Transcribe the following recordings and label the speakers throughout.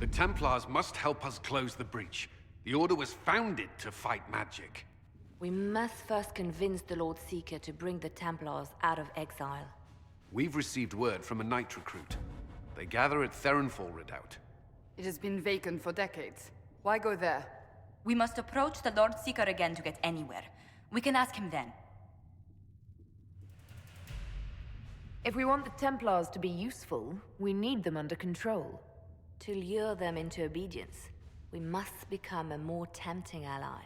Speaker 1: The Templars must help us close the breach. The Order was founded to fight magic.
Speaker 2: We must first convince the Lord Seeker to bring the Templars out of exile.
Speaker 1: We've received word from a knight recruit. They gather at Theronfall Redoubt.
Speaker 3: It has been vacant for decades. Why go there?
Speaker 4: We must approach the Lord Seeker again to get anywhere. We can ask him then.
Speaker 2: If we want the Templars to be useful, we need them under control. To lure them into obedience, we must become a more tempting ally.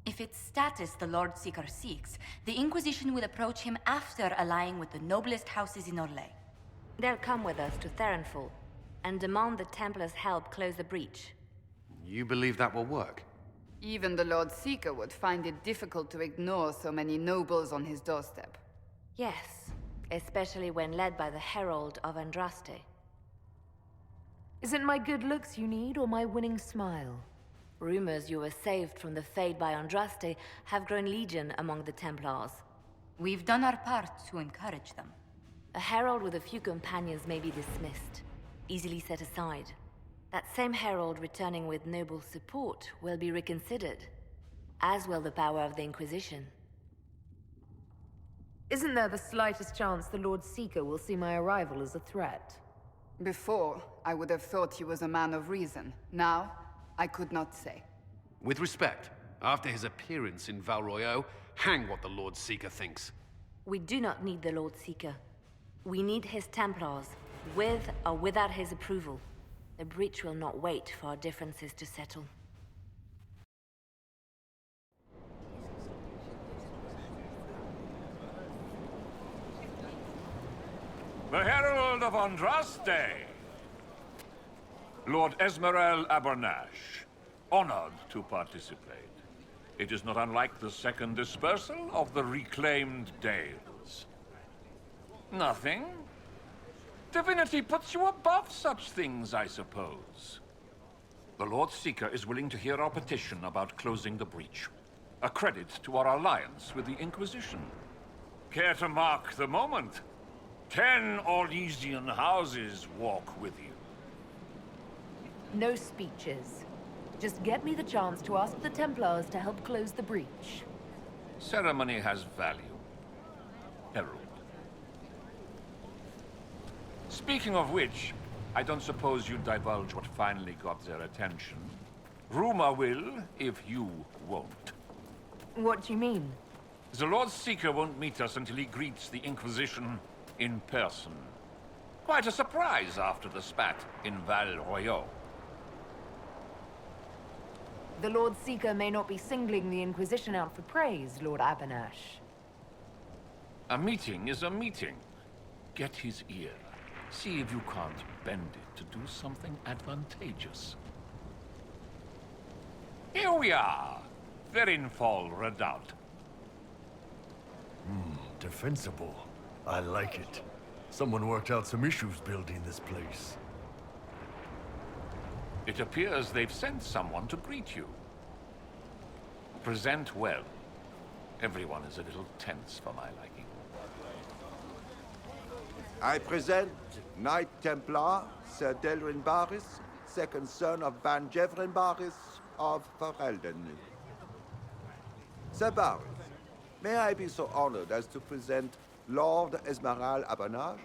Speaker 4: If it's status the Lord Seeker seeks, the Inquisition will approach him after allying with the noblest houses in Orlais.
Speaker 2: They'll come with us to Theronfall and demand the Templars' help close the breach.
Speaker 1: You believe that will work?
Speaker 3: Even the Lord Seeker would find it difficult to ignore so many nobles on his doorstep.
Speaker 2: Yes, especially when led by the Herald of Andraste. Is it my good looks you need, or my winning smile? Rumors you were saved from the fate by Andraste have grown legion among the Templars.
Speaker 4: We've done our part to encourage them.
Speaker 2: A herald with a few companions may be dismissed, easily set aside. That same herald returning with noble support will be reconsidered, as will the power of the Inquisition. Isn't there the slightest chance the Lord Seeker will see my arrival as a threat?
Speaker 3: Before, I would have thought he was a man of reason. Now, I could not say.
Speaker 1: With respect, after his appearance in Val Royeaux, hang what the Lord Seeker thinks.
Speaker 2: We do not need the Lord Seeker. We need his Templars, with or without his approval. The breach will not wait for our differences to settle.
Speaker 5: The Herald of Andraste! Lord Esmerel Abernash, honored to participate. It is not unlike the second dispersal of the reclaimed Dales. Nothing? Divinity puts you above such things, I suppose. The Lord Seeker is willing to hear our petition about closing the breach. A credit to our alliance with the Inquisition. Care to mark the moment? 10 Orlesian houses walk with you.
Speaker 2: No speeches. Just get me the chance to ask the Templars to help close the breach.
Speaker 5: Ceremony has value. Herald. Speaking of which, I don't suppose you'd divulge what finally got their attention. Rumor will, if you won't.
Speaker 2: What do you mean?
Speaker 5: The Lord Seeker won't meet us until he greets the Inquisition in person. Quite a surprise after the spat in Val Royeaux.
Speaker 2: The Lord Seeker may not be singling the Inquisition out for praise, Lord Abernash.
Speaker 5: A meeting is a meeting. Get his ear. See if you can't bend it to do something advantageous. Here we are. Theronfall Redoubt.
Speaker 6: Defensible. I like it. Someone worked out some issues building this place.
Speaker 5: It appears they've sent someone to greet you. Present well. Everyone is a little tense for my liking.
Speaker 7: I present Knight Templar Sir Delrin Barris, second son of Van Jevrin Barris of Ferelden. Sir Barris, may I be so honored as to present Lord Esmerel Abernash?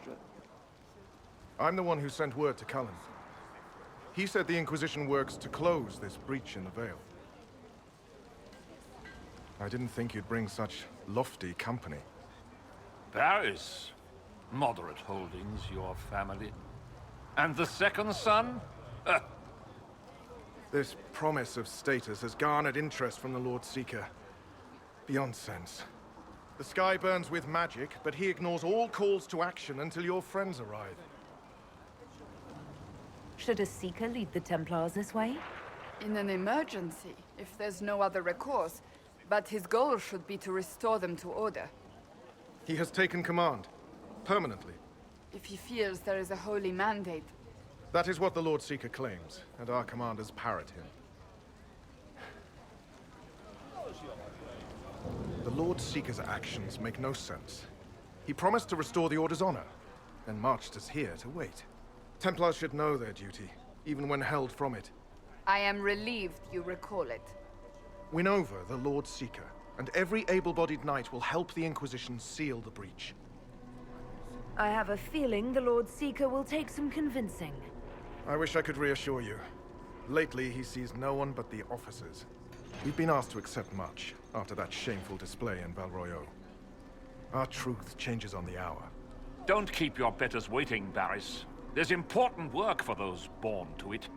Speaker 8: I'm the one who sent word to Cullen. He said the Inquisition works to close this breach in the Vale. I didn't think you'd bring such lofty company.
Speaker 5: Paris. Moderate holdings, your family. And the second son?
Speaker 8: This promise of status has garnered interest from the Lord Seeker. Beyond sense. The sky burns with magic, but he ignores all calls to action until your friends arrive.
Speaker 2: Should a Seeker lead the Templars this way?
Speaker 3: In an emergency, if there's no other recourse. But his goal should be to restore them to order.
Speaker 8: He has taken command. Permanently.
Speaker 3: If he feels there is a holy mandate.
Speaker 8: That is what the Lord Seeker claims, and our commanders parrot him. The Lord Seeker's actions make no sense. He promised to restore the Order's honor, then marched us here to wait. Templars should know their duty. even when held from it.
Speaker 3: I am relieved you recall it.
Speaker 8: Win over the Lord Seeker, and every able-bodied knight will help the Inquisition seal the breach.
Speaker 2: I have a feeling the Lord Seeker will take some convincing.
Speaker 8: I wish I could reassure you. Lately, he sees no one but the officers. We've been asked to accept much after that shameful display in Val Royeaux. Our truth changes on the hour.
Speaker 5: Don't keep your betters waiting, Mihrys. There's important work for those born to it.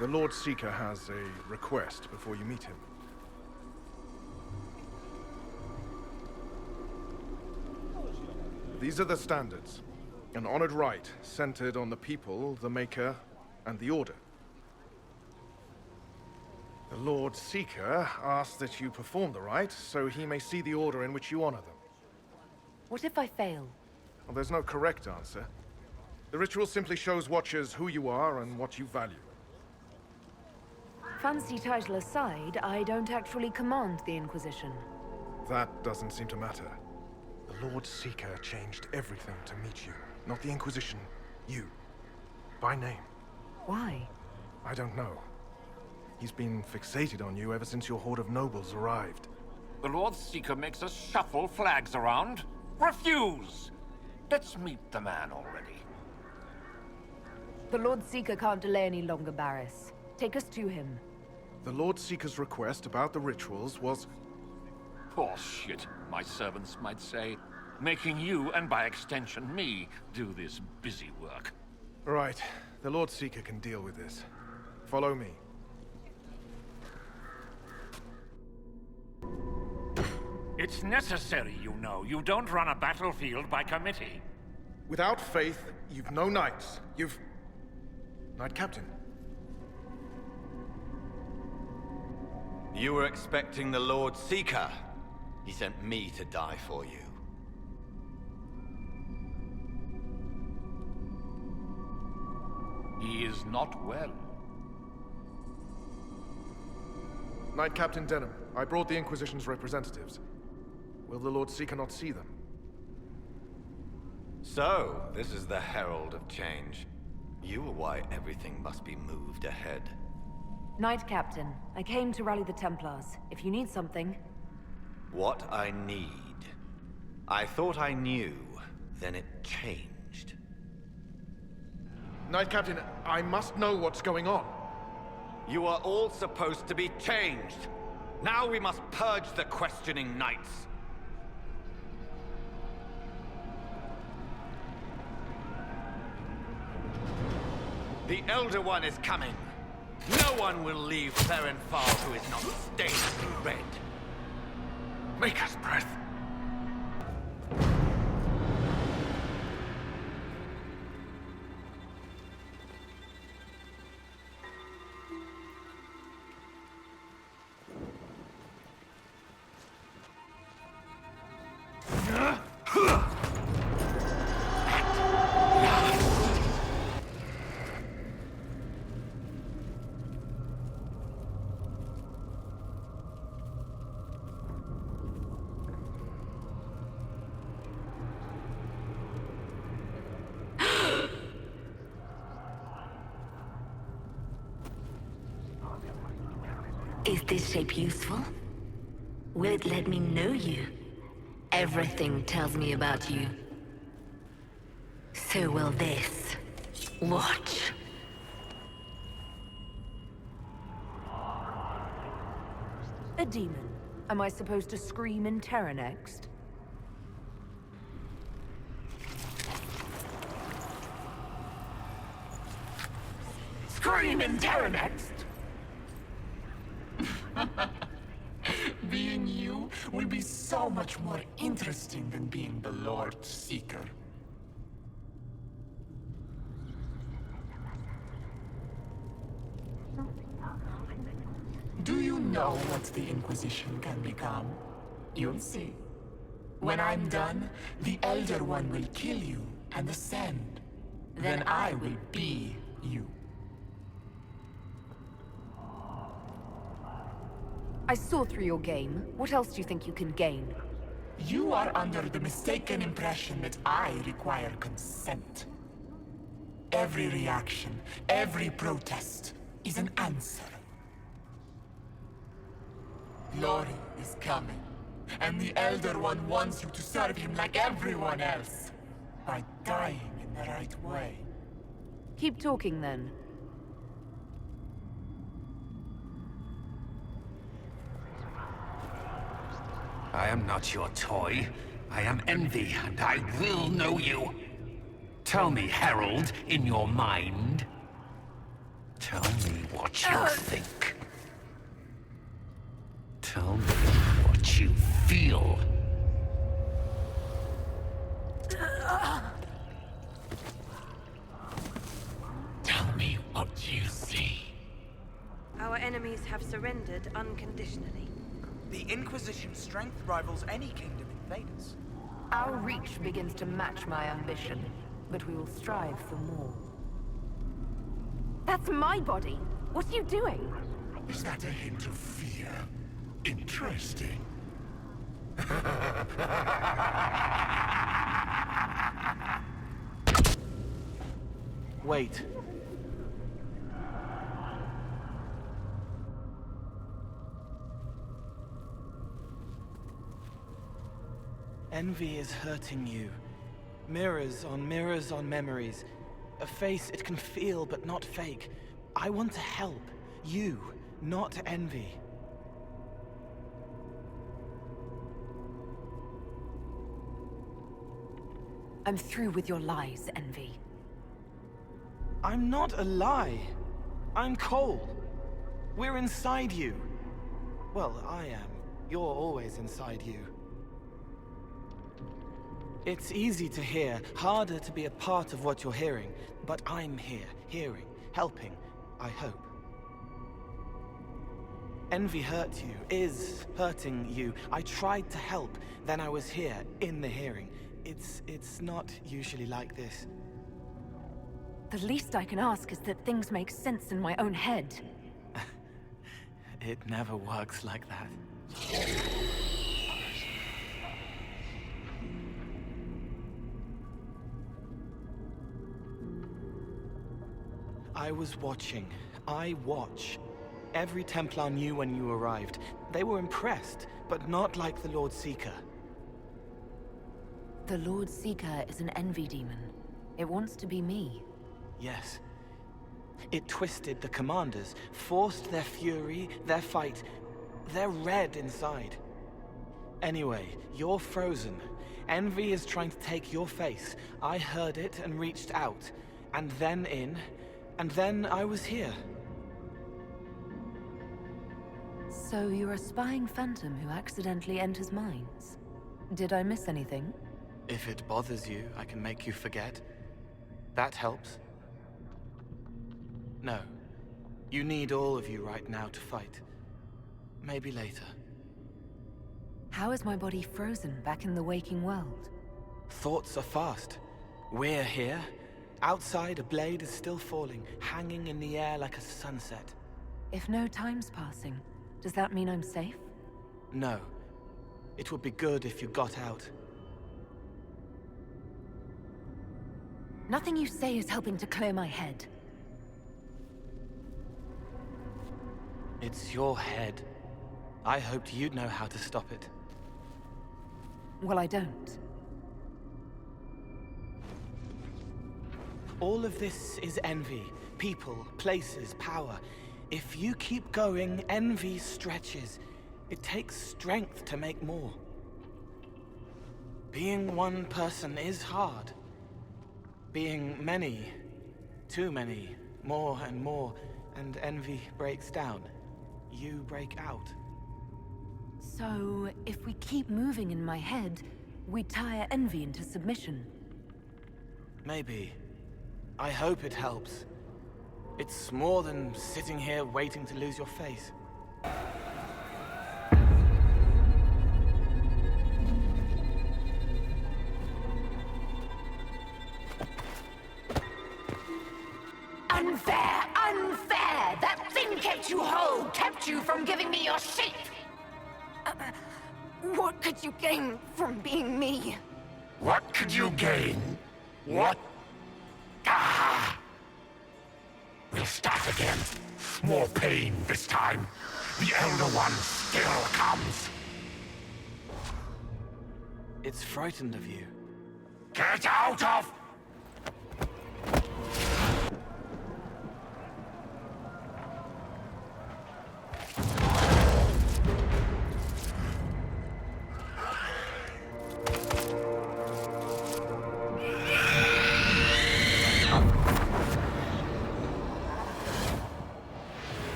Speaker 8: The Lord Seeker has a request before you meet him. These are the standards. An honored right, centered on the people, the Maker, and the Order. The Lord Seeker asks that you perform the rite, so he may see the order in which you honor them.
Speaker 2: What if I fail?
Speaker 8: Well, there's no correct answer. The ritual simply shows Watchers who you are and what you value.
Speaker 2: Fancy title aside, I don't actually command the Inquisition.
Speaker 8: That doesn't seem to matter. The Lord Seeker changed everything to meet you. Not the Inquisition. You. By name.
Speaker 2: Why?
Speaker 8: I don't know. He's been fixated on you ever since your horde of nobles arrived.
Speaker 5: The Lord Seeker makes us shuffle flags around. Refuse! Let's meet the man already.
Speaker 2: The Lord Seeker can't delay any longer, Mihrys. Take us to him.
Speaker 8: The Lord Seeker's request about the rituals was...
Speaker 5: Poor shit, my servants might say. Making you, and by extension me, do this busy work.
Speaker 8: Right. The Lord Seeker can deal with this. Follow me.
Speaker 5: It's necessary, you know. You don't run a battlefield by committee.
Speaker 8: Without faith, you've no knights. You've... Knight Captain.
Speaker 9: You were expecting the Lord Seeker. He sent me to die for you.
Speaker 5: He is not well.
Speaker 8: Knight Captain Denham, I brought the Inquisition's representatives. Will the Lord Seeker not see them?
Speaker 9: So, this is the herald of change. You are why everything must be moved ahead.
Speaker 2: Knight Captain, I came to rally the Templars. If you need something...
Speaker 9: What I need. I thought I knew, then it changed.
Speaker 8: Knight Captain, I must know what's going on.
Speaker 9: You are all supposed to be changed. Now we must purge the questioning knights. The Elder One is coming. No one will leave Clarenfal who is not stained in red.
Speaker 8: Maker's breath.
Speaker 2: Is this shape useful? Will it let me know you? Everything tells me about you. So will this. Watch. A demon. Am I supposed to scream in terror next? Scream in terror next!
Speaker 10: Being you will be so much more interesting than being the Lord Seeker. Do you know what the Inquisition can become? You'll see. When I'm done, the Elder One will kill you and ascend. Then I will be you.
Speaker 2: I saw through your game. What else do you think you can gain?
Speaker 10: You are under the mistaken impression that I require consent. Every reaction, every protest is an answer. Glory is coming, and the Elder One wants you to serve him like everyone else, by dying in the right way.
Speaker 2: Keep talking then.
Speaker 1: I am not your toy. I am Envy, and I will know you. Tell me, Herald, in your mind. Tell me what you think. Tell me what you feel.
Speaker 10: Tell me what you see.
Speaker 11: Our enemies have surrendered unconditionally.
Speaker 12: The Inquisition's strength rivals any kingdom in Thedas.
Speaker 2: Our reach begins to match my ambition, but we will strive for more. That's my body! What are you doing?
Speaker 10: Is that a hint of fear? Interesting.
Speaker 12: Wait. Envy is hurting you. Mirrors on memories. A face it can feel but not fake. I want to help. You, not Envy.
Speaker 2: I'm through with your lies, Envy.
Speaker 12: I'm not a lie. I'm Cole. We're inside you. Well, I am. You're always inside you. It's easy to hear, harder to be a part of what you're hearing. But I'm here, hearing, helping, I hope. Envy hurt you, is hurting you. I tried to help, then I was here, in the hearing. It's not usually like this.
Speaker 2: The least I can ask is that things make sense in my own head.
Speaker 12: It never works like that. I was watching. I watch. Every Templar knew when you arrived. They were impressed, but not like the Lord Seeker.
Speaker 2: The Lord Seeker is an envy demon. It wants to be me.
Speaker 12: Yes. It twisted the commanders, forced their fury, their fight. They're red inside. Anyway, you're frozen. Envy is trying to take your face. I heard it and reached out. And then in. And then I was here.
Speaker 2: So you're a spying phantom who accidentally enters minds. Did I miss anything?
Speaker 12: If it bothers you, I can make you forget. That helps. No. You need all of you right now to fight. Maybe later.
Speaker 2: How is my body frozen back in the waking world?
Speaker 12: Thoughts are fast. We're here. Outside, a blade is still falling, hanging in the air like a sunset.
Speaker 2: If no time's passing, does that mean I'm safe?
Speaker 12: No. It would be good if you got out.
Speaker 2: Nothing you say is helping to clear my head.
Speaker 12: It's your head. I hoped you'd know how to stop it.
Speaker 2: Well, I don't.
Speaker 12: All of this is envy. People, places, power. If you keep going, envy stretches. It takes strength to make more. Being one person is hard. Being many, too many, more and more, and envy breaks down. You break out.
Speaker 2: So, if we keep moving in my head, we tire envy into submission.
Speaker 12: Maybe. I hope it helps. It's more than sitting here waiting to lose your face.
Speaker 2: Unfair! Unfair! That thing kept you whole! Kept you from giving me your shape! What could you gain from being me?
Speaker 1: What could you gain? What? Ah! We'll start again. More pain this time. The Elder One still comes.
Speaker 12: It's frightened of you.
Speaker 1: Get out of...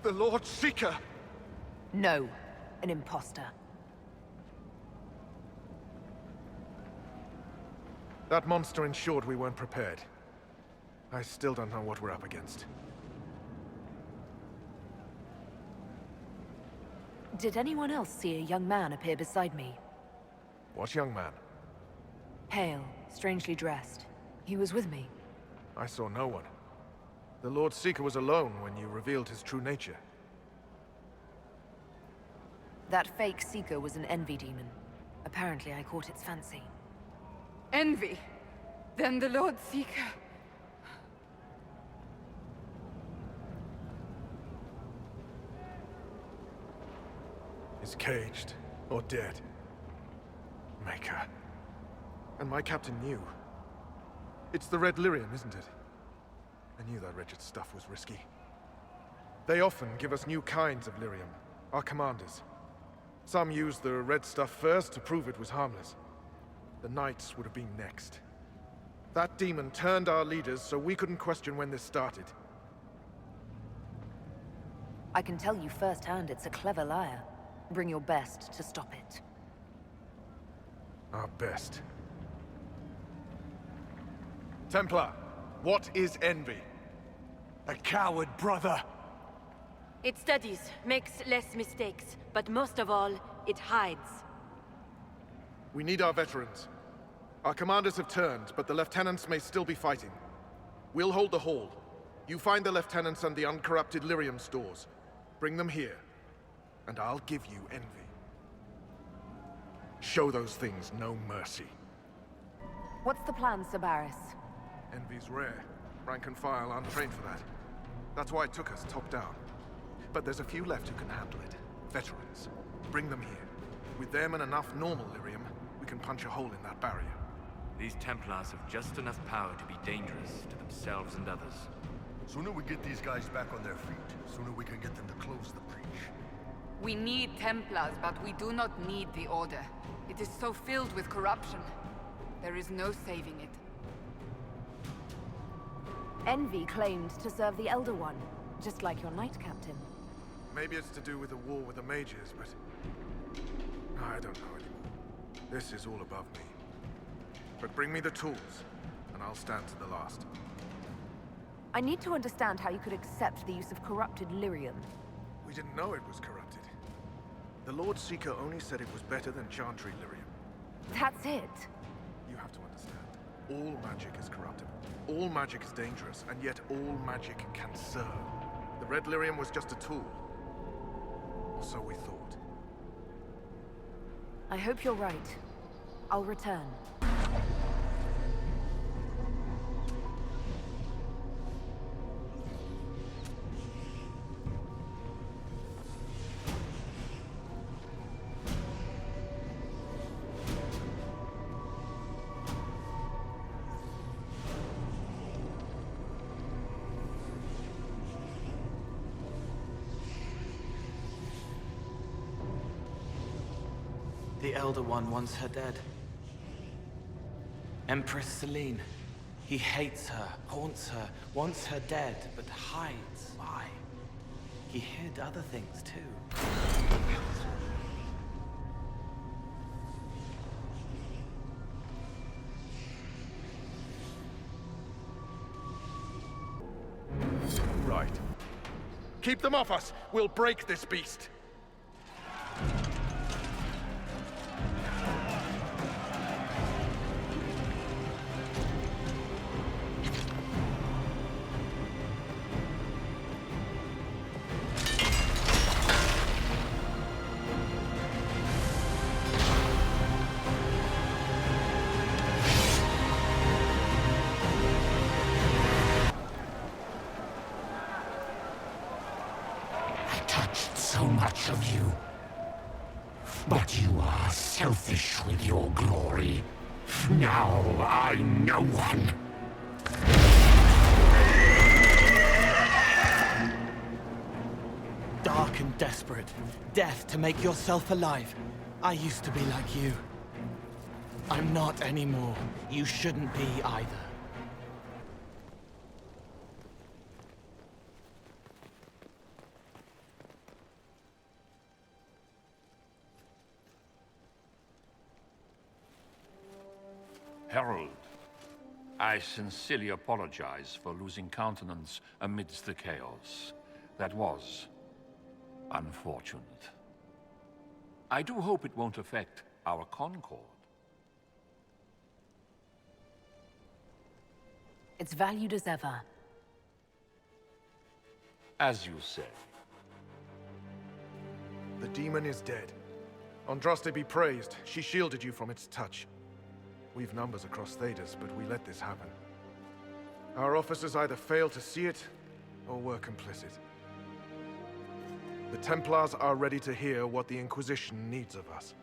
Speaker 8: The Lord Seeker!
Speaker 2: No, an imposter.
Speaker 8: That monster ensured we weren't prepared. I still don't know what we're up against.
Speaker 2: Did anyone else see a young man appear beside me?
Speaker 8: What young man?
Speaker 2: Pale, strangely dressed. He was with me.
Speaker 8: I saw no one. The Lord Seeker was alone when you revealed his true nature.
Speaker 2: That fake Seeker was an envy demon. Apparently I caught its fancy.
Speaker 3: Envy? Then the Lord Seeker...
Speaker 8: is caged, or dead. Maker. And my captain knew. It's the Red Lyrium, isn't it? I knew that wretched stuff was risky. They often give us new kinds of lyrium, our commanders. Some used the red stuff first to prove it was harmless. The Knights would have been next. That demon turned our leaders so we couldn't question when this started.
Speaker 2: I can tell you firsthand it's a clever liar. Bring your best to stop it.
Speaker 8: Our best. Templar, what is envy?
Speaker 9: A coward, brother!
Speaker 11: It studies, makes less mistakes, but most of all, it hides.
Speaker 8: We need our veterans. Our commanders have turned, but the lieutenants may still be fighting. We'll hold the hall. You find the lieutenants and the uncorrupted lyrium stores. Bring them here, and I'll give you envy. Show those things no mercy.
Speaker 2: What's the plan, Sir Barris?
Speaker 8: Envy's rare. Rank and file aren't trained for that. That's why it took us top down. But there's a few left who can handle it. Veterans. Bring them here. With them and enough normal lyrium, we can punch a hole in that barrier.
Speaker 13: These Templars have just enough power to be dangerous to themselves and others.
Speaker 6: Sooner we get these guys back on their feet, sooner we can get them to close the breach.
Speaker 3: We need Templars, but we do not need the Order. It is so filled with corruption. There is no saving it.
Speaker 2: Envy claimed to serve the Elder One, just like your Knight Captain.
Speaker 8: Maybe it's to do with the war with the mages, but... I don't know anymore. This is all above me. But bring me the tools, and I'll stand to the last.
Speaker 2: I need to understand how you could accept the use of corrupted lyrium.
Speaker 8: We didn't know it was corrupted. The Lord Seeker only said it was better than Chantry lyrium.
Speaker 2: That's it.
Speaker 8: You have to understand. All magic is corruptible. All magic is dangerous, and yet all magic can serve. The red lyrium was just a tool. Or so we thought.
Speaker 2: I hope you're right. I'll return.
Speaker 12: The Elder One wants her dead. Empress Celine. He hates her, haunts her, wants her dead, but hides. Why? He hid other things too.
Speaker 8: Right. Keep them off us! We'll break this beast!
Speaker 10: But you are selfish with your glory. Now I know one.
Speaker 12: Dark and desperate. Death to make yourself alive. I used to be like you. I'm not anymore. You shouldn't be either.
Speaker 5: Herald, I sincerely apologize for losing countenance amidst the chaos. That was unfortunate. I do hope it won't affect our concord.
Speaker 2: It's valued as ever.
Speaker 5: As you say.
Speaker 8: The demon is dead. Andraste be praised. She shielded you from its touch. We've numbers across Thedas, but we let this happen. Our officers either failed to see it, or were complicit. The Templars are ready to hear what the Inquisition needs of us.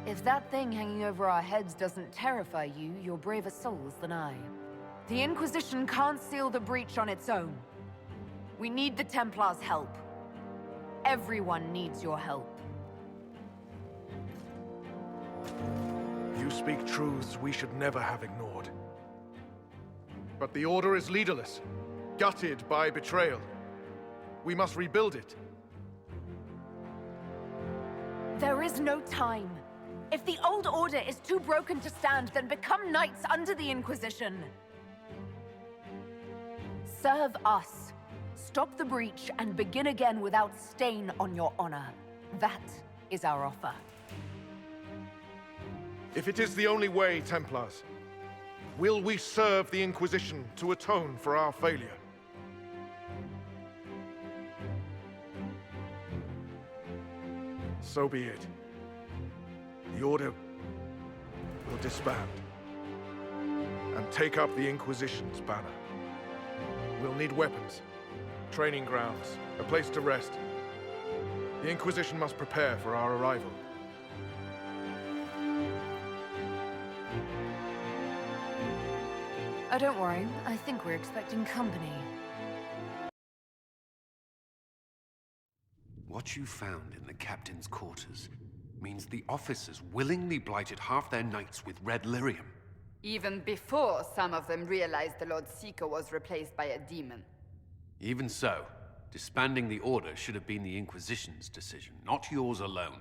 Speaker 2: If that thing hanging over our heads doesn't terrify you, you're braver souls than I. The Inquisition can't seal the breach on its own. We need the Templars' help. Everyone needs your help.
Speaker 8: You speak truths we should never have ignored. But the Order is leaderless, gutted by betrayal. We must rebuild it.
Speaker 2: There is no time. If the old Order is too broken to stand, then become knights under the Inquisition. Serve us. Stop the breach and begin again without stain on your honor. That is our offer.
Speaker 8: If it is the only way, Templars, will we serve the Inquisition to atone for our failure? So be it. The Order will disband and take up the Inquisition's banner. We'll need weapons, training grounds, a place to rest. The Inquisition must prepare for our arrival.
Speaker 2: Oh, don't worry. I think we're expecting company.
Speaker 1: What you found in the captain's quarters means the officers willingly blighted half their knights with red lyrium.
Speaker 3: Even before some of them realized the Lord Seeker was replaced by a demon.
Speaker 1: Even so, disbanding the Order should have been the Inquisition's decision, not yours alone.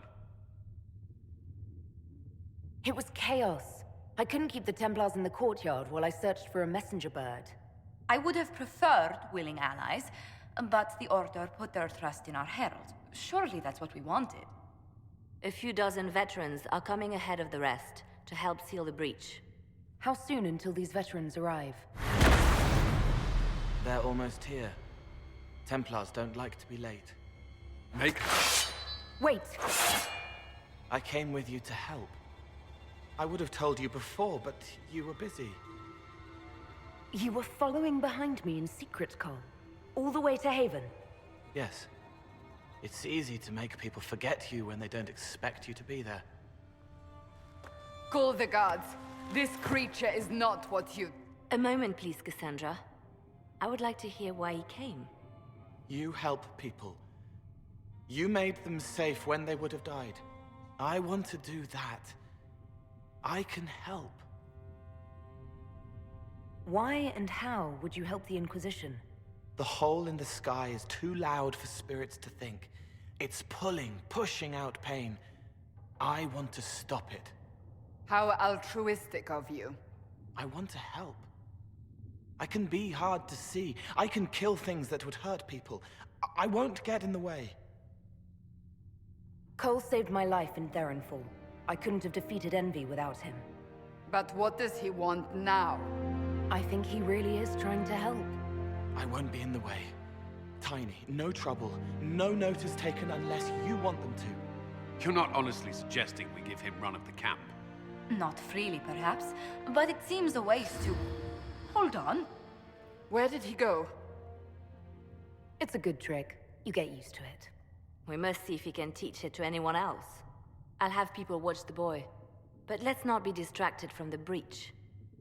Speaker 2: It was chaos. I couldn't keep the Templars in the courtyard while I searched for a messenger bird.
Speaker 4: I would have preferred willing allies, but the Order put their trust in our herald. Surely that's what we wanted.
Speaker 2: A few dozen veterans are coming ahead of the rest to help seal the breach. How soon until these veterans arrive?
Speaker 12: They're almost here. Templars don't like to be late.
Speaker 2: Wait!
Speaker 12: I came with you to help. I would have told you before, but you were busy.
Speaker 2: You were following behind me in secret, Cole. All the way to Haven.
Speaker 12: Yes. It's easy to make people forget you when they don't expect you to be there.
Speaker 3: Call the guards. This creature is not what you...
Speaker 2: A moment, please, Cassandra. I would like to hear why he came.
Speaker 12: You help people. You made them safe when they would have died. I want to do that. I can help.
Speaker 2: Why and how would you help the Inquisition?
Speaker 12: The hole in the sky is too loud for spirits to think. It's pulling, pushing out pain. I want to stop it.
Speaker 3: How altruistic of you.
Speaker 12: I want to help. I can be hard to see. I can kill things that would hurt people. I won't get in the way.
Speaker 2: Cole saved my life in Theronfall. I couldn't have defeated Envy without him.
Speaker 3: But what does he want now?
Speaker 2: I think he really is trying to help.
Speaker 12: I won't be in the way. Tiny, no trouble, no notice taken unless you want them to.
Speaker 1: You're not honestly suggesting we give him run of the camp?
Speaker 4: Not freely, perhaps, but it seems a waste to... Hold on.
Speaker 3: Where did he go?
Speaker 2: It's a good trick. You get used to it. We must see if he can teach it to anyone else. I'll have people watch the boy. But let's not be distracted from the breach.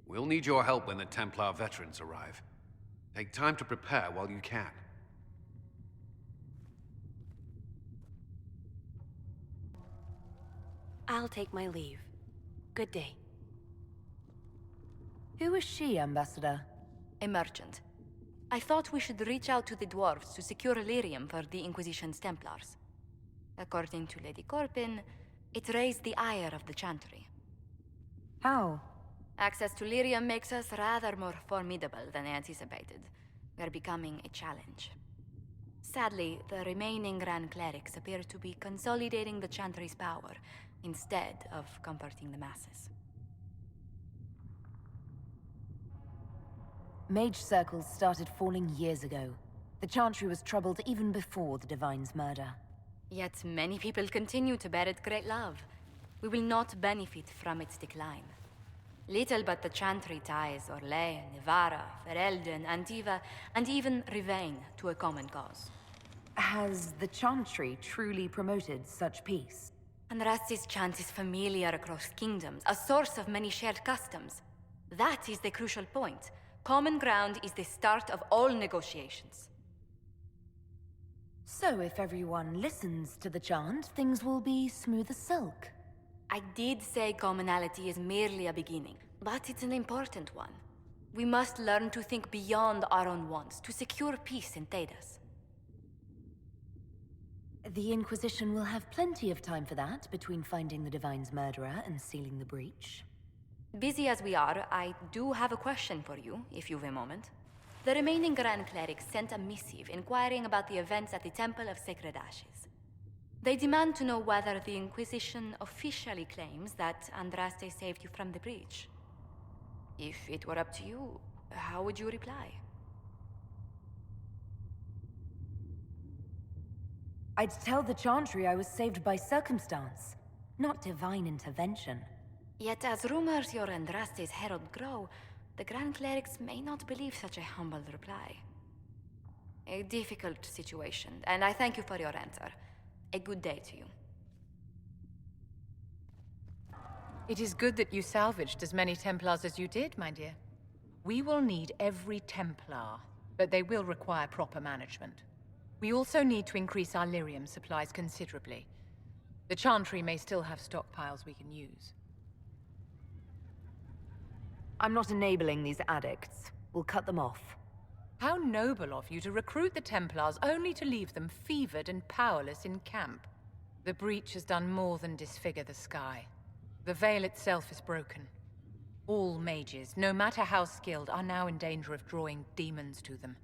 Speaker 14: We'll need your help when the Templar veterans arrive. Take time to prepare while you can.
Speaker 11: I'll take my leave. Good day.
Speaker 2: Who is she, Ambassador?
Speaker 4: A merchant. I thought we should reach out to the dwarves to secure Lyrium for the Inquisition's Templars. According to Lady Corpin, it raised the ire of the Chantry.
Speaker 2: How?
Speaker 4: Access to Lyrium makes us rather more formidable than anticipated. We're becoming a challenge. Sadly, the remaining Grand Clerics appear to be consolidating the Chantry's power, instead of comforting the masses.
Speaker 2: Mage circles started falling years ago. The Chantry was troubled even before the Divine's murder.
Speaker 4: Yet many people continue to bear it great love. We will not benefit from its decline. Little but the Chantry ties Orlais, Nevarra, Ferelden, Antiva, and even Rivain to a common cause.
Speaker 2: Has the Chantry truly promoted such peace?
Speaker 4: Andraste's chant is familiar across kingdoms, a source of many shared customs. That is the crucial point. Common ground is the start of all negotiations.
Speaker 2: So if everyone listens to the chant, things will be smooth as silk.
Speaker 4: I did say commonality is merely a beginning, but it's an important one. We must learn to think beyond our own wants to secure peace in Thedas.
Speaker 2: The Inquisition will have plenty of time for that, between finding the Divine's murderer and sealing the breach.
Speaker 4: Busy as we are, I do have a question for you, if you've a moment. The remaining Grand Clerics sent a missive inquiring about the events at the Temple of Sacred Ashes. They demand to know whether the Inquisition officially claims that Andraste saved you from the breach. If it were up to you, how would you reply?
Speaker 2: I'd tell the Chantry I was saved by circumstance, not divine intervention.
Speaker 4: Yet as rumors your Andraste's herald grow, the Grand Clerics may not believe such a humble reply. A difficult situation, and I thank you for your answer. A good day to you.
Speaker 15: It is good that you salvaged as many Templars as you did, my dear. We will need every Templar, but they will require proper management. We also need to increase our lyrium supplies considerably. The Chantry may still have stockpiles we can use.
Speaker 2: I'm not enabling these addicts. We'll cut them off.
Speaker 15: How noble of you to recruit the Templars only to leave them fevered and powerless in camp. The breach has done more than disfigure the sky. The veil itself is broken. All mages, no matter how skilled, are now in danger of drawing demons to them.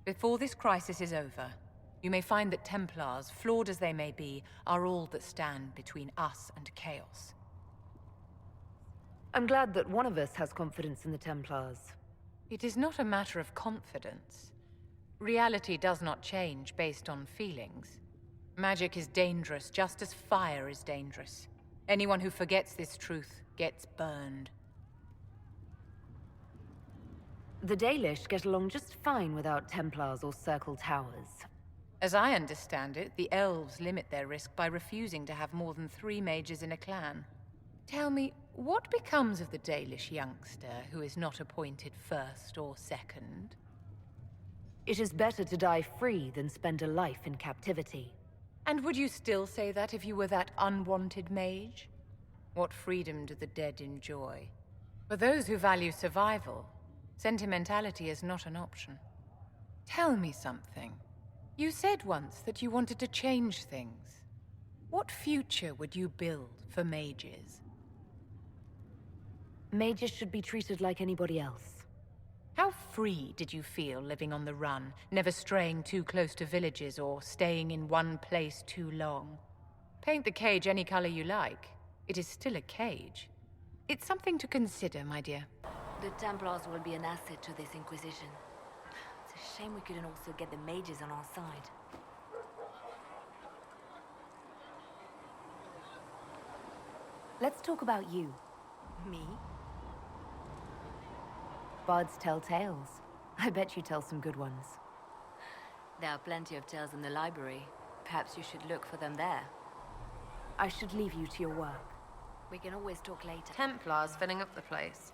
Speaker 15: Before this crisis is over, you may find that Templars, flawed as they may be, are all that stand between us and chaos.
Speaker 2: I'm glad that one of us has confidence in the Templars.
Speaker 15: It is not a matter of confidence. Reality does not change based on feelings. Magic is dangerous just as fire is dangerous. Anyone who forgets this truth gets burned.
Speaker 2: The Dalish get along just fine without Templars or Circle Towers.
Speaker 15: As I understand it, the elves limit their risk by refusing to have more than 3 mages in a clan. Tell me, what becomes of the Dalish youngster who is not appointed first or second?
Speaker 2: It is better to die free than spend a life in captivity.
Speaker 15: And would you still say that if you were that unwanted mage? What freedom do the dead enjoy? For those who value survival, sentimentality is not an option. Tell me something. You said once that you wanted to change things. What future would you build for mages?
Speaker 2: Mages should be treated like anybody else.
Speaker 15: How free did you feel living on the run, never straying too close to villages or staying in one place too long? Paint the cage any color you like. It is still a cage. It's something to consider, my dear.
Speaker 2: The Templars will be an asset to this Inquisition. It's a shame we couldn't also get the mages on our side. Let's talk about you.
Speaker 11: Me?
Speaker 2: Bards tell tales. I bet you tell some good ones.
Speaker 4: There are plenty of tales in the library. Perhaps you should look for them there.
Speaker 2: I should leave you to your work.
Speaker 4: We can always talk later.
Speaker 15: Templars filling up the place.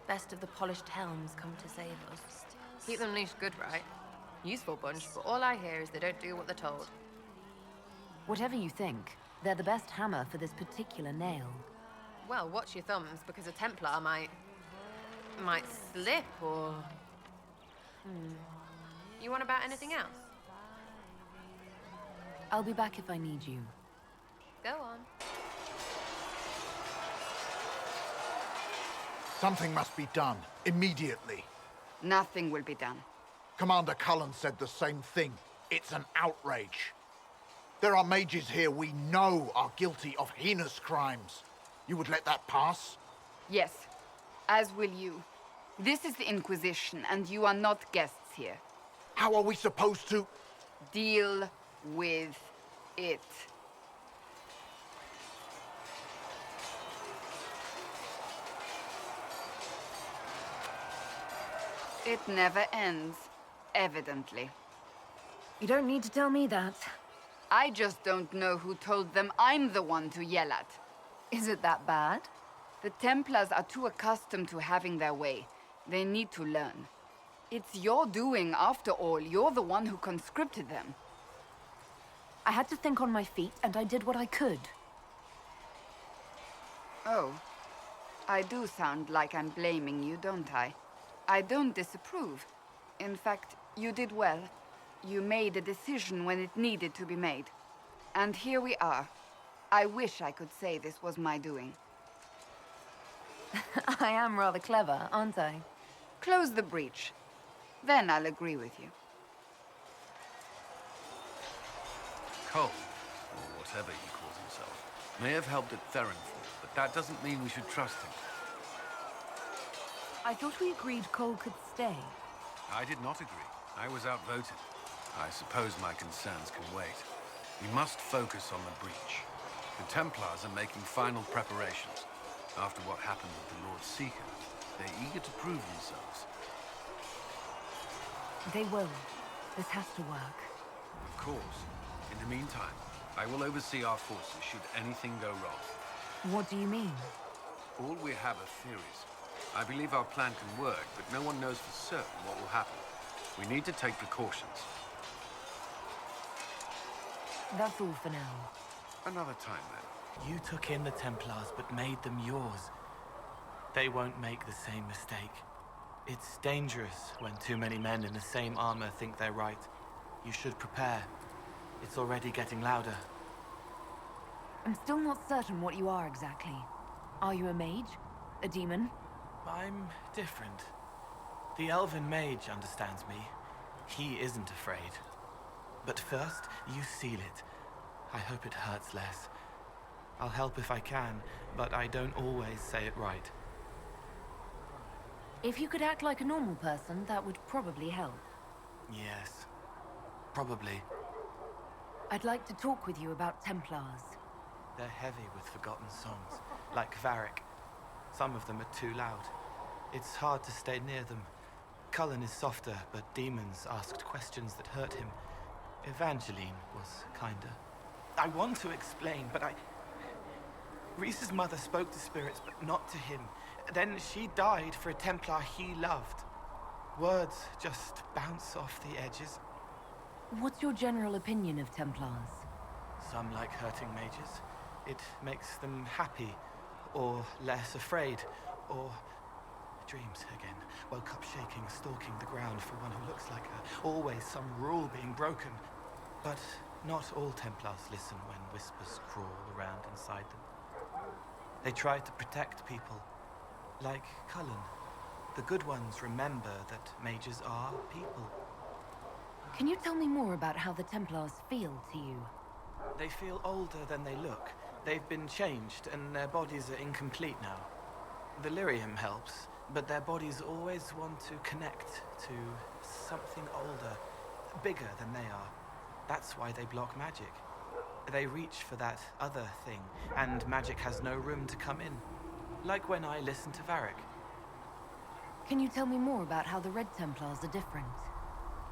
Speaker 2: Best of the polished helms come to save us.
Speaker 15: Keep them leashed good, right? Useful bunch, but all I hear is they don't do what they're told.
Speaker 2: Whatever you think, they're the best hammer for this particular nail.
Speaker 15: Well, watch your thumbs, because a Templar might slip, or... You want about anything else?
Speaker 2: I'll be back if I need you.
Speaker 15: Go on.
Speaker 9: Something must be done, immediately.
Speaker 3: Nothing will be done.
Speaker 9: Commander Cullen said the same thing. It's an outrage. There are mages here we know are guilty of heinous crimes. You would let that pass?
Speaker 3: Yes, as will you. This is the Inquisition, and you are not guests here.
Speaker 9: How are we supposed to...
Speaker 3: Deal with it. It never ends, evidently.
Speaker 2: You don't need to tell me that.
Speaker 3: I just don't know who told them I'm the one to yell at.
Speaker 2: Is it that bad?
Speaker 3: The Templars are too accustomed to having their way. They need to learn. It's your doing, after all. You're the one who conscripted them.
Speaker 2: I had to think on my feet, and I did what I could.
Speaker 3: Oh. I do sound like I'm blaming you, don't I? I don't disapprove. In fact, you did well. You made a decision when it needed to be made. And here we are. I wish I could say this was my doing.
Speaker 2: I am rather clever, aren't I?
Speaker 3: Close the breach. Then I'll agree with you.
Speaker 14: Cole, or whatever he calls himself, may have helped at Therenfall, but that doesn't mean we should trust him.
Speaker 2: I thought we agreed Cole could stay.
Speaker 14: I did not agree. I was outvoted. I suppose my concerns can wait. We must focus on the breach. The Templars are making final preparations. After what happened with the Lord Seeker, they're eager to prove themselves.
Speaker 2: They will. This has to work.
Speaker 14: Of course. In the meantime, I will oversee our forces should anything go wrong.
Speaker 2: What do you mean?
Speaker 14: All we have are theories. I believe our plan can work, but no one knows for certain what will happen. We need to take precautions.
Speaker 2: That's all for now.
Speaker 14: Another time, then.
Speaker 12: You took in the Templars, but made them yours. They won't make the same mistake. It's dangerous when too many men in the same armor think they're right. You should prepare. It's already getting louder.
Speaker 2: I'm still not certain what you are exactly. Are you a mage? A demon?
Speaker 12: I'm different. The elven mage understands me. He isn't afraid. But first, you seal it. I hope it hurts less. I'll help if I can, but I don't always say it right.
Speaker 2: If you could act like a normal person, that would probably help.
Speaker 12: Yes. Probably.
Speaker 2: I'd like to talk with you about Templars.
Speaker 12: They're heavy with forgotten songs, like Varric. Some of them are too loud. It's hard to stay near them. Cullen is softer, but demons asked questions that hurt him. Evangeline was kinder. I want to explain, but Rhys's mother spoke to spirits, but not to him. Then she died for a Templar he loved. Words just bounce off the edges.
Speaker 2: What's your general opinion of Templars?
Speaker 12: Some like hurting mages. It makes them happy, or less afraid, or... Dreams again. Woke up shaking, stalking the ground for one who looks like her. Always some rule being broken. But not all Templars listen when whispers crawl around inside them. They try to protect people. Like Cullen. The good ones remember that mages are people.
Speaker 2: Can you tell me more about how the Templars feel to you?
Speaker 12: They feel older than they look. They've been changed, and their bodies are incomplete now. The lyrium helps, but their bodies always want to connect to something older, bigger than they are. That's why they block magic. They reach for that other thing, and magic has no room to come in. Like when I listened to Varric.
Speaker 2: Can you tell me more about how the Red Templars are different?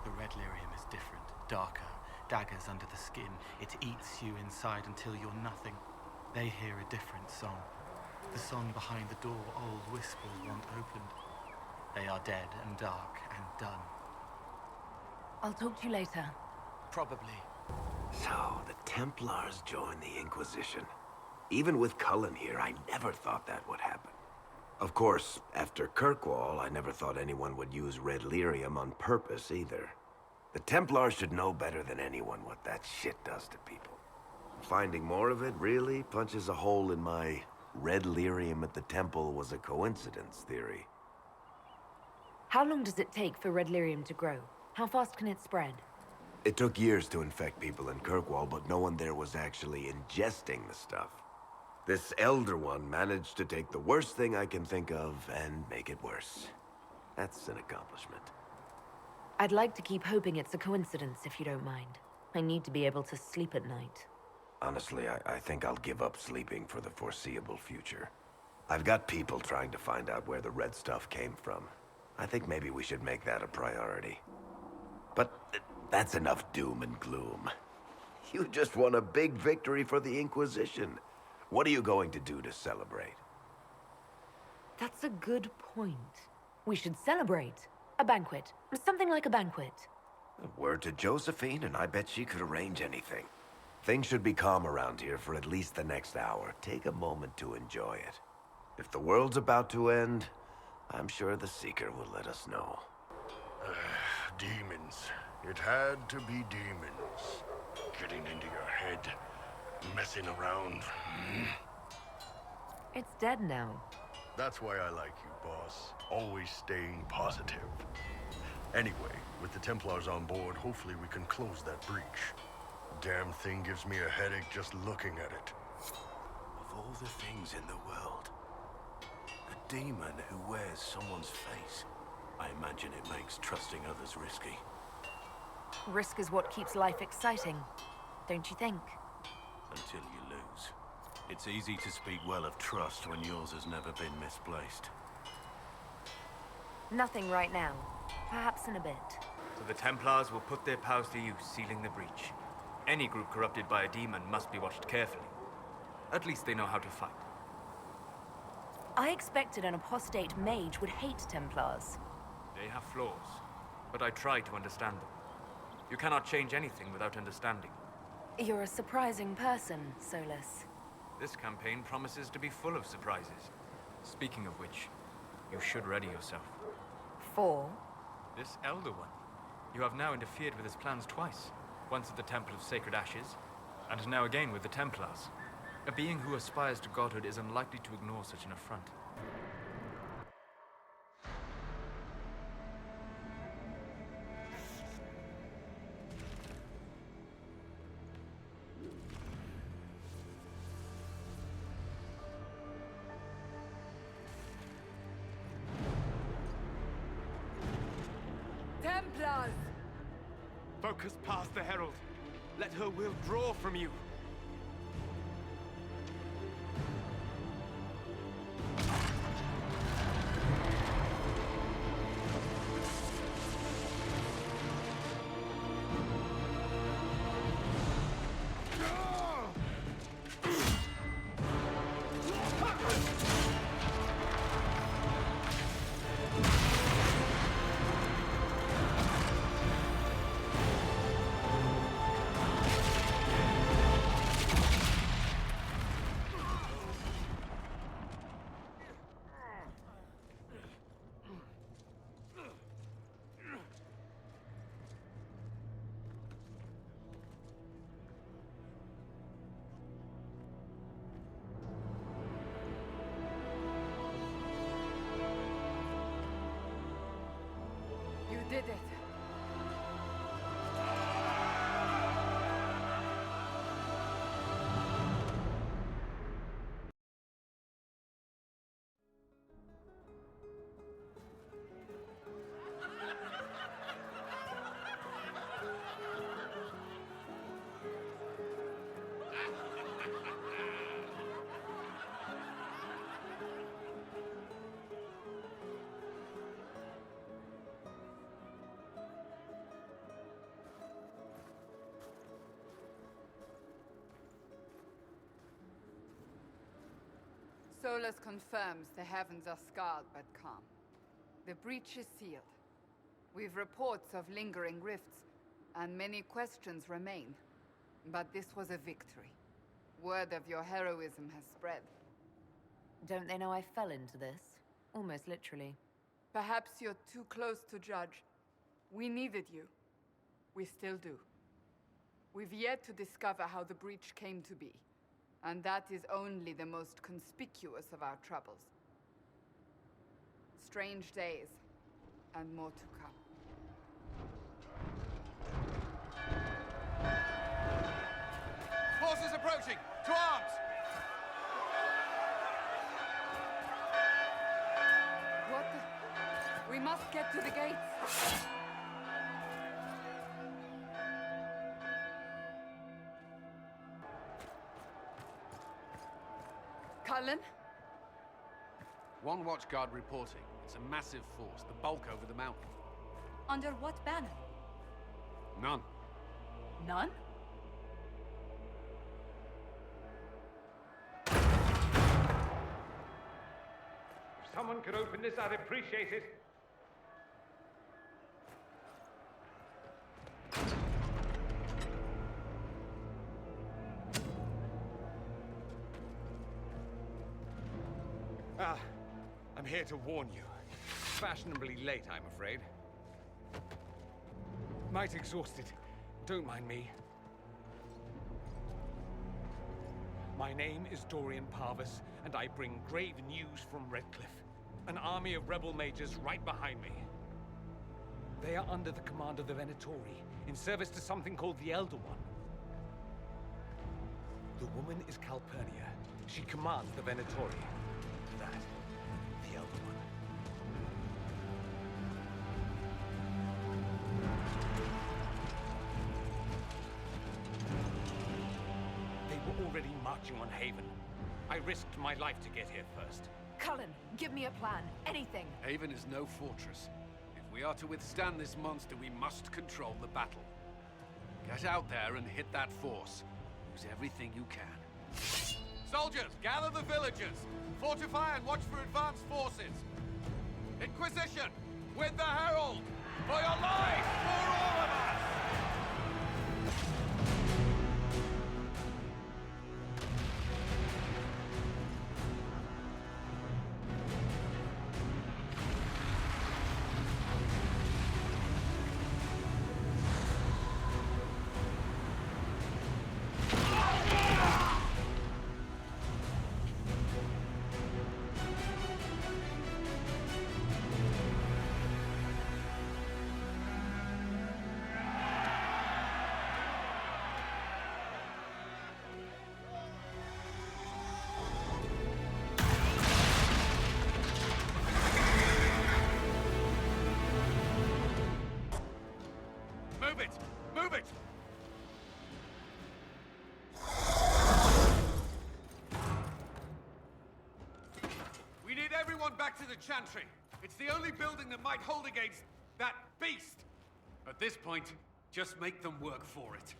Speaker 12: The red lyrium is different, darker, daggers under the skin. It eats you inside until you're nothing. They hear a different song. The song behind the door old whispers want opened. They are dead and dark and done.
Speaker 2: I'll talk to you later.
Speaker 12: Probably.
Speaker 16: So, the Templars joined the Inquisition. Even with Cullen here, I never thought that would happen. Of course, after Kirkwall, I never thought anyone would use red lyrium on purpose either. The Templars should know better than anyone what that shit does to people. Finding more of it really punches a hole in my red lyrium at the temple was a coincidence theory.
Speaker 2: How long does it take for red lyrium to grow? How fast can it spread?
Speaker 16: It took years to infect people in Kirkwall, but no one there was actually ingesting the stuff. This Elder One managed to take the worst thing I can think of and make it worse. That's an accomplishment.
Speaker 2: I'd like to keep hoping it's a coincidence, if you don't mind. I need to be able to sleep at night.
Speaker 16: Honestly, I think I'll give up sleeping for the foreseeable future. I've got people trying to find out where the red stuff came from. I think maybe we should make that a priority. But that's enough doom and gloom. You just won a big victory for the Inquisition. What are you going to do to celebrate?
Speaker 2: That's a good point. We should celebrate. A banquet. Something like a banquet.
Speaker 16: A word to Josephine, and I bet she could arrange anything. Things should be calm around here for at least the next hour. Take a moment to enjoy it. If the world's about to end, I'm sure the Seeker will let us know.
Speaker 6: Demons. It had to be demons. Getting into your head. Messing around.
Speaker 2: It's dead now.
Speaker 6: That's why I like you, boss. Always staying positive. Anyway, with the Templars on board, hopefully we can close that breach. Damn thing gives me a headache just looking at it.
Speaker 14: Of all the things in the world, a demon who wears someone's face. I imagine it makes trusting others risky.
Speaker 2: Risk is what keeps life exciting, don't you think?
Speaker 14: Until you lose. It's easy to speak well of trust when yours has never been misplaced.
Speaker 2: Nothing right now. Perhaps in a bit.
Speaker 13: So the Templars will put their powers to use, sealing the breach. Any group corrupted by a demon must be watched carefully. At least they know how to fight.
Speaker 2: I expected an apostate mage would hate Templars.
Speaker 13: They have flaws, but I try to understand them. You cannot change anything without understanding.
Speaker 2: You're a surprising person, Solus.
Speaker 13: This campaign promises to be full of surprises. Speaking of which, you should ready yourself.
Speaker 2: For?
Speaker 13: This Elder One. You have now interfered with his plans twice. Once at the Temple of Sacred Ashes, and now again with the Templars. A being who aspires to godhood is unlikely to ignore such an affront.
Speaker 11: Templars!
Speaker 13: Focus past the Herald. Let her will draw from you.
Speaker 11: You did it.
Speaker 3: Solus confirms the heavens are scarred but calm. The breach is sealed. We've reports of lingering rifts, and many questions remain. But this was a victory. Word of your heroism has spread.
Speaker 2: Don't they know I fell into this? Almost literally.
Speaker 3: Perhaps you're too close to judge. We needed you. We still do. We've yet to discover how the breach came to be. And that is only the most conspicuous of our troubles. Strange days, and more to come.
Speaker 14: Forces approaching! To arms!
Speaker 3: What the... We must get to the gates! Cullen?
Speaker 14: One watchguard reporting. It's a massive force, the bulk over the mountain.
Speaker 4: Under what banner?
Speaker 14: None.
Speaker 4: None?
Speaker 17: If someone could open this, I'd appreciate it.
Speaker 1: I'm here to warn you. Fashionably late, I'm afraid. Might exhausted. Don't mind me. My name is Dorian Parvis, and I bring grave news from Redcliffe. An army of rebel mages right behind me. They are under the command of the Venatori, in service to something called the Elder One. The woman is Calpurnia. She commands the Venatori. That, the Elder One. They were already marching on Haven. I risked my life to get here first.
Speaker 2: Cullen, give me a plan. Anything.
Speaker 14: Haven is no fortress. If we are to withstand this monster, we must control the battle. Get out there and hit that force. Use everything you can. Soldiers, gather the villagers! Fortify and watch for advanced forces! Inquisition! With the Herald! For your life! For all of us! Move it! Move it! We need everyone back to the Chantry. It's the only building that might hold against that beast. At this point, just make them work for it.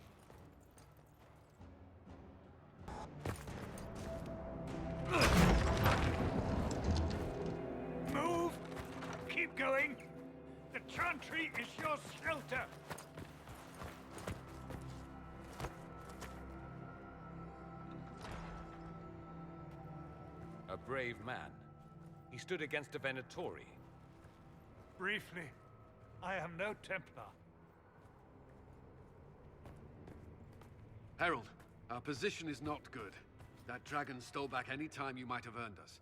Speaker 17: Move! Keep going! The Chantry is your shelter!
Speaker 1: A brave man. He stood against a Venatori.
Speaker 17: Briefly, I am no Templar.
Speaker 14: Herald, our position is not good. That dragon stole back any time you might have earned us.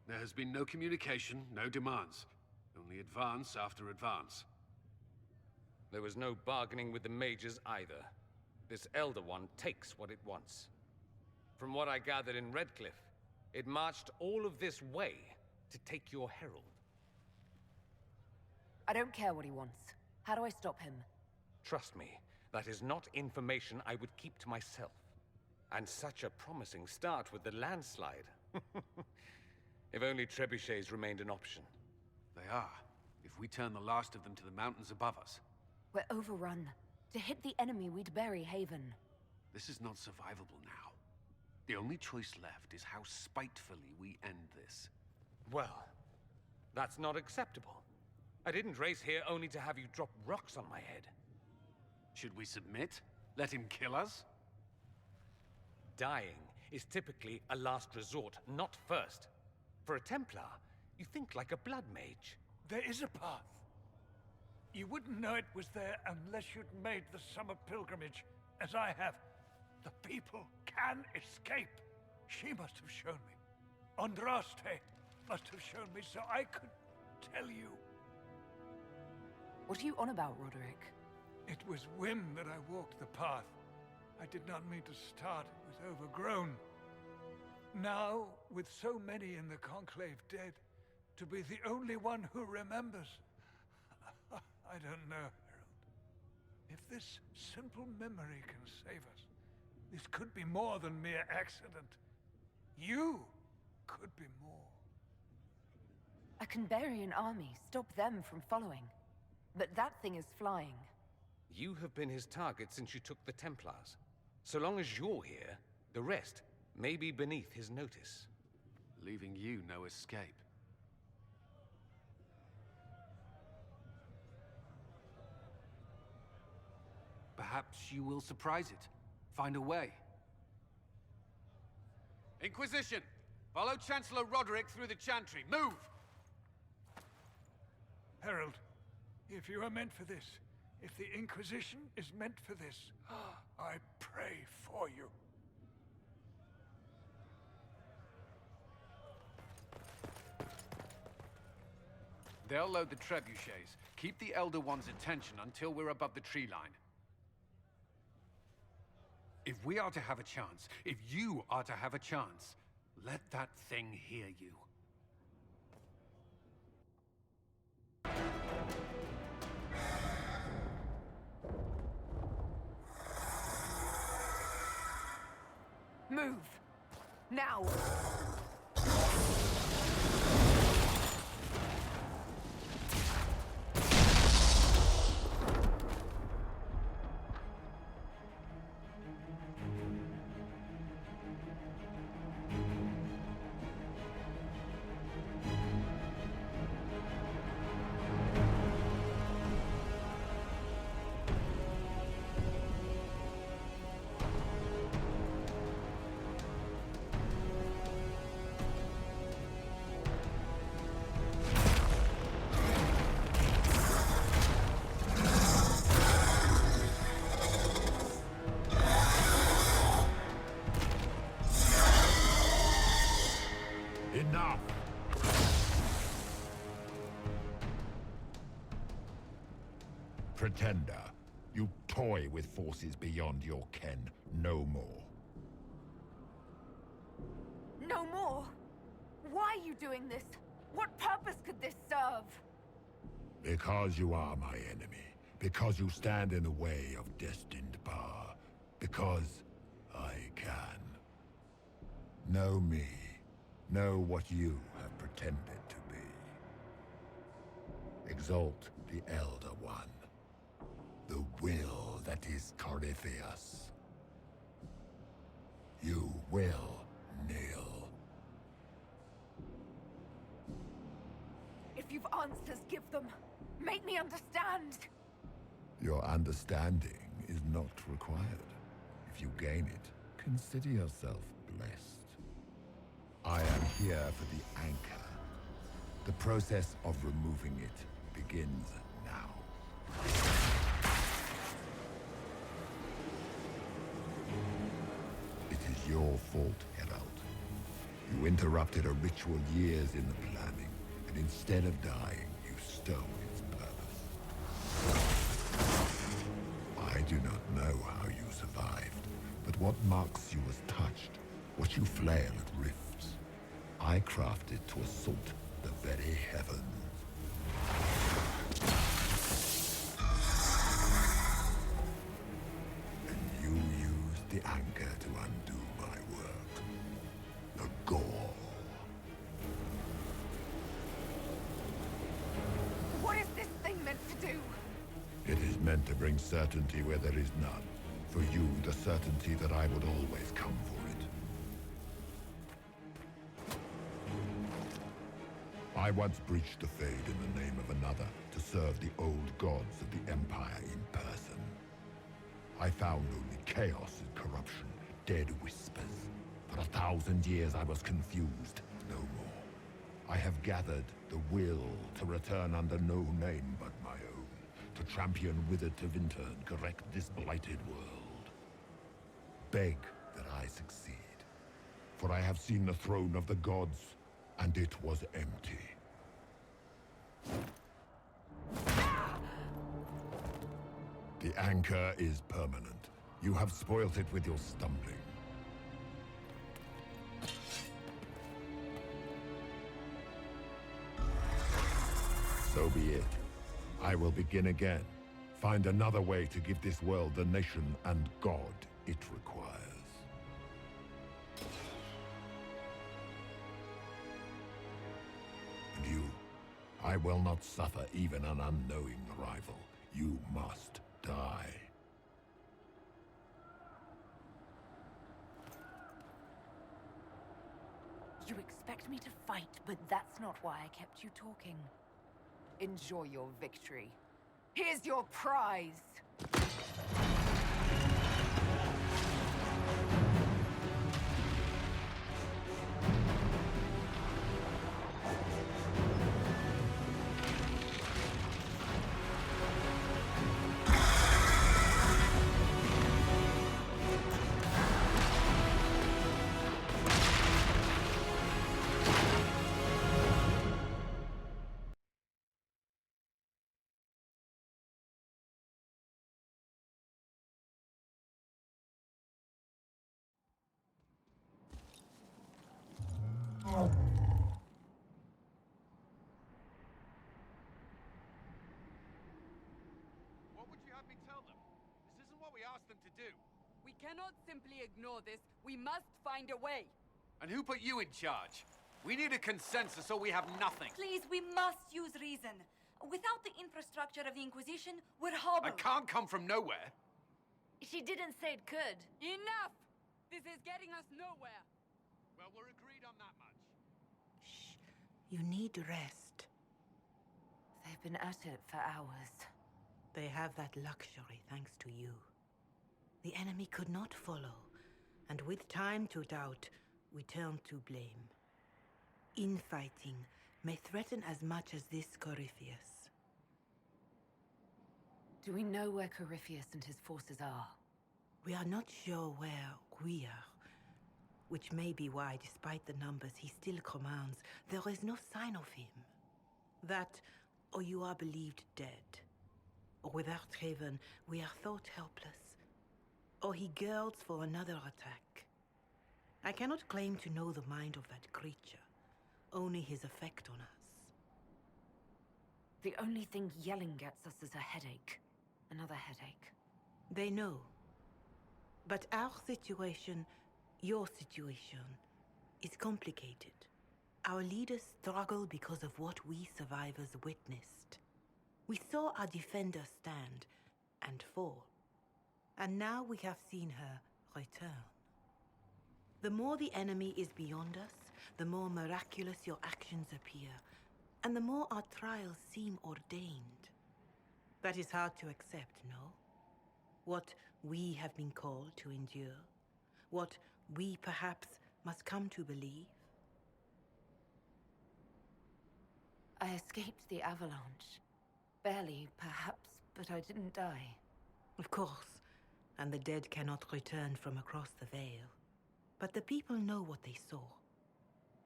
Speaker 14: There has been no communication, no demands. Only advance after advance.
Speaker 1: There was no bargaining with the mages either. This Elder One takes what it wants. From what I gathered in Redcliffe, it marched all of this way to take your herald.
Speaker 2: I don't care what he wants. How do I stop him?
Speaker 1: Trust me, that is not information I would keep to myself. And such a promising start with the landslide. If only trebuchets remained an option.
Speaker 14: They are, if we turn the last of them to the mountains above us.
Speaker 2: We're overrun. To hit the enemy, we'd bury Haven.
Speaker 14: This is not survivable now. The only choice left is how spitefully we end this.
Speaker 18: Well, that's not acceptable. I didn't race here only to have you drop rocks on my head.
Speaker 14: Should we submit? Let him kill us?
Speaker 18: Dying is typically a last resort, not first. For a Templar, you think like a blood mage.
Speaker 17: There is a path. You wouldn't know it was there unless you'd made the summer pilgrimage, as I have. The people can escape. She must have shown me. Andraste must have shown me so I could tell you.
Speaker 15: What are you on about, Roderick?
Speaker 17: It was whim that I walked the path. I did not mean to start. It was overgrown. Now, with so many in the Conclave dead, to be the only one who remembers. I don't know, Herald. If this simple memory can save us, this could be more than mere accident. You could be more.
Speaker 15: A Canberian army. Stop them from following. But that thing is flying.
Speaker 18: You have been his target since you took the Templars. So long as you're here, the rest may be beneath his notice.
Speaker 14: Leaving you no escape. Perhaps you will surprise it. Find a way. Inquisition! Follow Chancellor Roderick through the Chantry. Move!
Speaker 17: Herald, if you are meant for this, if the Inquisition is meant for this, I pray for you.
Speaker 14: They'll load the trebuchets. Keep the Elder One's attention until we're above the tree line. If we are to have a chance, if you are to have a chance, let that thing hear you.
Speaker 15: Move! Now!
Speaker 19: Enough! Pretender, you toy with forces beyond your ken no more.
Speaker 15: No more! Why are you doing this? What purpose could this serve?
Speaker 19: Because you are my enemy. Because you stand in the way of destined power. Because I can. Know me. Know what you have pretended to be. Exalt the Elder One. The will that is Corypheus. You will kneel.
Speaker 15: If you've answers, give them. Make me understand.
Speaker 19: Your understanding is not required. If you gain it, consider yourself blessed. I am here for the anchor. The process of removing it begins now. It is your fault, Herald. You interrupted a ritual years in the planning, and instead of dying, you stole its purpose. I do not know how you survived, but what marks you as touched, what you flail at rifts, I crafted to assault the very heavens. And you used the anchor to undo my work. The gore.
Speaker 15: What is this thing meant to do?
Speaker 19: It is meant to bring certainty where there is none. For you, the certainty that I would always come for it. I once breached the Fade in the name of another to serve the old gods of the Empire in person. I found only chaos and corruption, dead whispers. For 1,000 years I was confused, no more. I have gathered the will to return under no name but my own, to champion Wither to Winter and correct this blighted world. Beg that I succeed, for I have seen the throne of the gods, and it was empty. The anchor is permanent. You have spoilt it with your stumbling. So be it. I will begin again. Find another way to give this world the nation and God it requires. And you, I will not suffer even an unknowing rival. You must die.
Speaker 2: You expect me to fight, but that's not why I kept you talking. Enjoy your victory. Here's your prize!
Speaker 14: What would you have me tell them? This isn't what we asked them to do.
Speaker 3: We cannot simply ignore this. We must find a way.
Speaker 14: And who put you in charge? We need a consensus or we have nothing.
Speaker 4: Please, we must use reason. Without the infrastructure of the Inquisition, we're hobbled.
Speaker 14: I can't come from nowhere.
Speaker 2: She didn't say it could.
Speaker 3: Enough! This is getting us nowhere.
Speaker 14: Well, we're agreed on that much.
Speaker 20: You need rest.
Speaker 2: They've been at it for hours.
Speaker 20: They have that luxury thanks to you. The enemy could not follow, and with time to doubt, we turn to blame. Infighting may threaten as much as this Corypheus.
Speaker 2: Do we know where Corypheus and his forces are?
Speaker 20: We are not sure where we are, which may be why, despite the numbers he still commands, there is no sign of him. That, or you are believed dead. Or without Haven, we are thought helpless. Or he girds for another attack. I cannot claim to know the mind of that creature, only his effect on us.
Speaker 2: The only thing yelling gets us is a headache. Another headache.
Speaker 20: They know. But our situation, your situation, is complicated. Our leaders struggle because of what we survivors witnessed. We saw our defenders stand and fall. And now we have seen her return. The more the enemy is beyond us, the more miraculous your actions appear, and the more our trials seem ordained. That is hard to accept, no? What we have been called to endure, what we perhaps must come to believe.
Speaker 2: I escaped the avalanche. Barely, perhaps, but I didn't die.
Speaker 20: Of course, and the dead cannot return from across the veil. But the people know what they saw.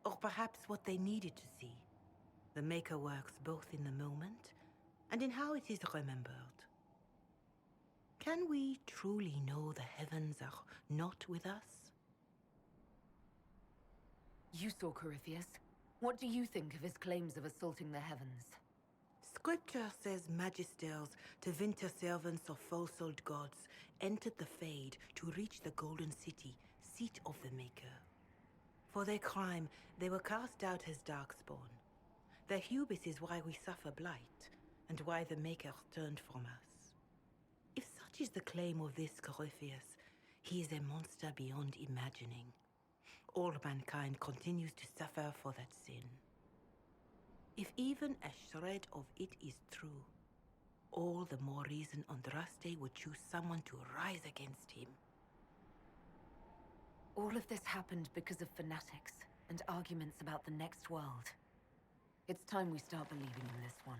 Speaker 20: Or perhaps what they needed to see. The Maker works both in the moment and in how it is remembered. Can we truly know the heavens are not with us?
Speaker 2: You saw Corypheus. What do you think of his claims of assaulting the heavens?
Speaker 20: Scripture says magisters to winter servants of false-old gods entered the Fade to reach the Golden City, seat of the Maker. For their crime, they were cast out as Darkspawn. Their hubris is why we suffer blight, and why the Maker turned from us. If such is the claim of this Corypheus, he is a monster beyond imagining. All mankind continues to suffer for that sin. If even a shred of it is true, all the more reason Andraste would choose someone to rise against him.
Speaker 2: All of this happened because of fanatics and arguments about the next world. It's time we start believing in this one.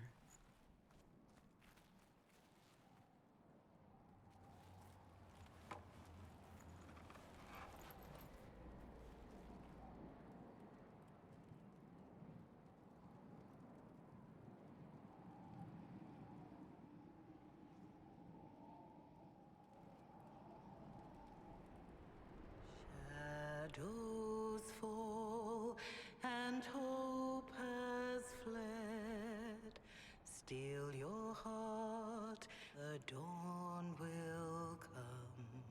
Speaker 20: Shadows fall and hope has fled. Still your heart, the dawn will come.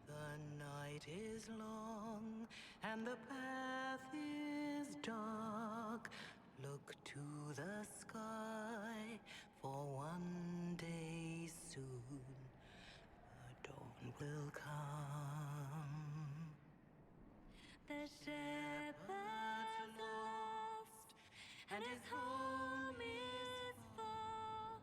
Speaker 20: The night is long and the path is dark. Look to the sky, for one day soon the dawn will come.
Speaker 21: The shepherd's lost, and his home is far.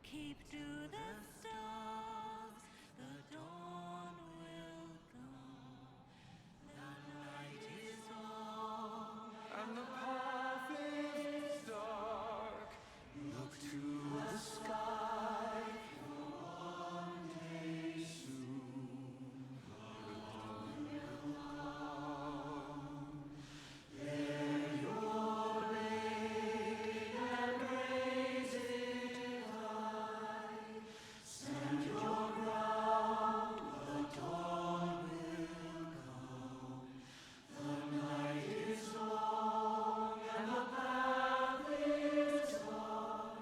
Speaker 21: Keep to the stars, the dawn will come. The night is long, and the path is dark. Look to the sky, for one day soon the dawn will come. Bear your blade and raise it high. Stand your ground, the dawn will come. The night is long and the path is dark.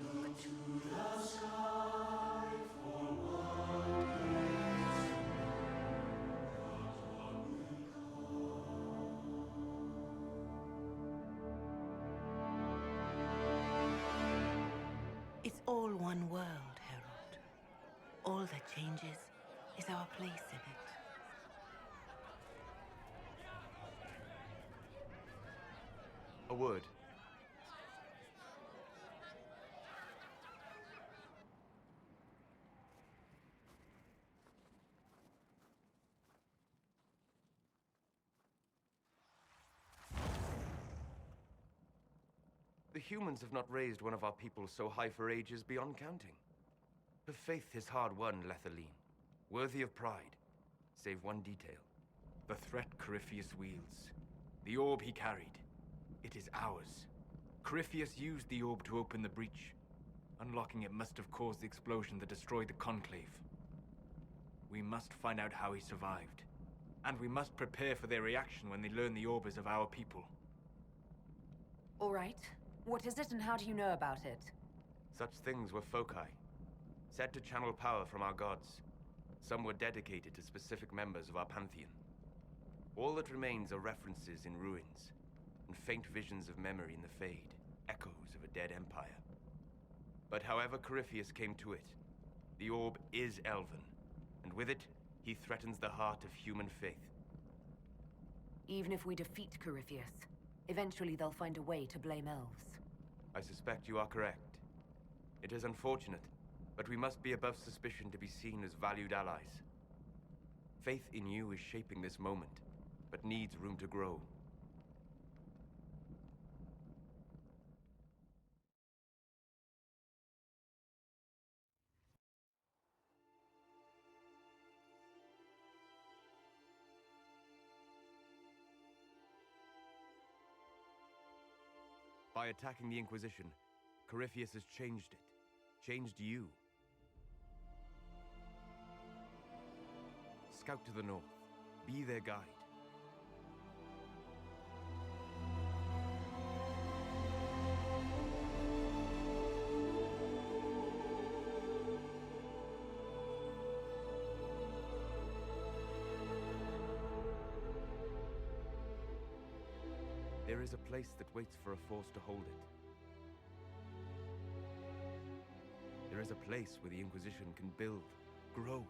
Speaker 21: Look to the sky, for one day soon the dawn will come.
Speaker 20: It's all one world, Herald. All that changes is our place in it.
Speaker 22: A word. The humans have not raised one of our people so high for ages beyond counting. Her faith is hard-won, Lethaline. Worthy of pride, save one detail.
Speaker 13: The threat Corypheus wields. The orb he carried. It is ours. Corypheus used the orb to open the breach. Unlocking it must have caused the explosion that destroyed the Conclave. We must find out how he survived. And we must prepare for their reaction when they learn the orb is of our people.
Speaker 2: All right. What is it and how do you know about it?
Speaker 22: Such things were foci, said to channel power from our gods. Some were dedicated to specific members of our pantheon. All that remains are references in ruins, and faint visions of memory in the Fade, echoes of a dead empire. But however Corypheus came to it, the orb is elven, and with it, he threatens the heart of human faith.
Speaker 2: Even if we defeat Corypheus, eventually they'll find a way to blame elves.
Speaker 22: I suspect you are correct. It is unfortunate, but we must be above suspicion to be seen as valued allies. Faith in you is shaping this moment, but needs room to grow. By attacking the Inquisition, Corypheus has changed it. Changed you. Scout to the north. Be their guide. There is a place that waits for a force to hold it. There is a place where the Inquisition can build, grow,